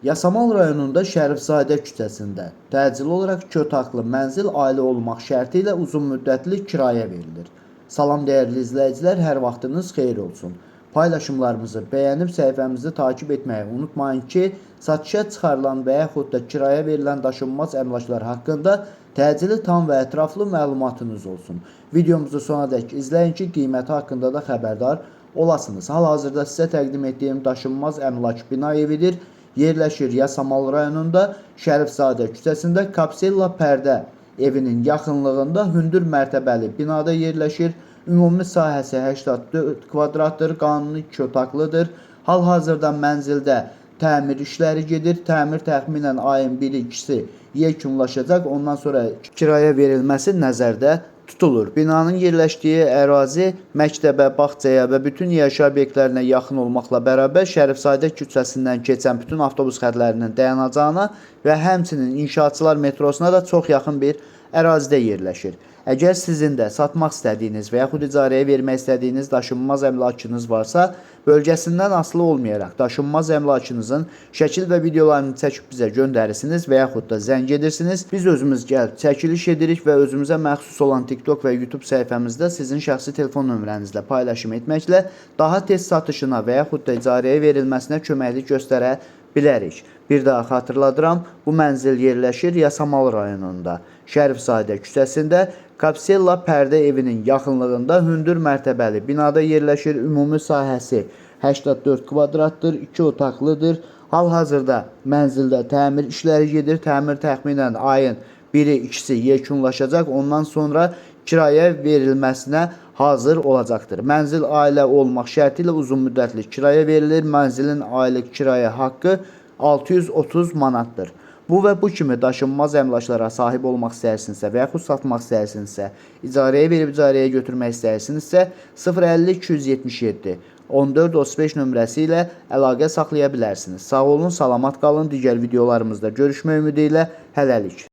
Yasamal rayonunda Şərifzadə küçəsində təcili olaraq 2 otaqlı mənzil ailə olmaq şərti ilə uzun müddətli kirayə verilir. Salam dəyərli izləyicilər, hər vaxtınız xeyir olsun. Paylaşımlarımızı bəyənib səhifəmizi takip etməyi unutmayın ki, satışa çıxarılan və yaxud da kirayə verilən daşınmaz əmlaklar haqqında təcili tam və ətraflı məlumatınız olsun. Videomuzu sonadək izləyin ki, qiyməti haqqında da xəbərdar olasınız. Hal-hazırda sizə təqdim etdiyim daşınmaz əmlak bina evidir. Yerləşir Yasamal rayonunda Şərifzadə küçəsində Kapsella pərdə evinin yaxınlığında hündür mərtəbəli binada yerləşir. Ümumi sahəsi 84 kvadratdır, qanuni 2 otaqlıdır. Hal-hazırda mənzildə təmir işləri gedir. Təmir təxminən ayın 1-2-si yekunlaşacaq. Ondan sonra kirayə verilməsi nəzərdə tutulur. Binanın yerləşdiyi ərazi məktəbə, bağçaya və bütün yaşayış obyektlərinə yaxın olmaqla bərabər Şərifzadə küçəsindən keçən bütün avtobus xətlərinin dayanacağına və həmçinin inşaatçılar metrosuna da çox yaxın bir ərazidə yerləşir. Əgər sizin də satmaq istədiyiniz və yaxud icarəyə vermək istədiyiniz daşınmaz əmlakınız varsa, bölgəsindən asılı olmayaraq daşınmaz əmlakınızın şəkil və videolarını çəkib bizə göndərirsiniz və yaxud da zəng edirsiniz. Biz özümüz gəlib çəkiliş edirik və özümüzə məxsus olan TikTok və YouTube səhifəmizdə sizin şəxsi telefon nömrənizlə paylaşım etməklə daha tez satışına və yaxud da icarəyə verilməsinə köməklik göstərə bilərik. Bir daha xatırladıram, bu mənzil yerləşir Yasamal rayonunda, Şərifzadə küçəsində Kapsella pərdə evinin yaxınlığında hündür mərtəbəli binada yerləşir. Ümumi sahəsi 84 kvadratdır, 2 otaqlıdır. Hal-hazırda mənzildə təmir işləri gedir. Təmir təxminən ayın 1-2-si yekunlaşacaq. Ondan sonra kirayə verilməsinə hazır olacaqdır. Mənzil ailə olmaq şərti ilə uzun müddətli kirayə verilir. Mənzilin aylıq kirayə haqqı 630 manatdır. Bu və bu kimi daşınmaz əmlaklara sahib olmaq istəyirsinizsə və yaxud satmaq istəyirsinizsə, icarəyə verib icarəyə götürmək istəyirsinizsə 050 277 14 35 nömrəsi ilə əlaqə saxlaya bilərsiniz. Sağ olun, salamat qalın. Digər videolarımızda görüşmək ümidi ilə hələlik.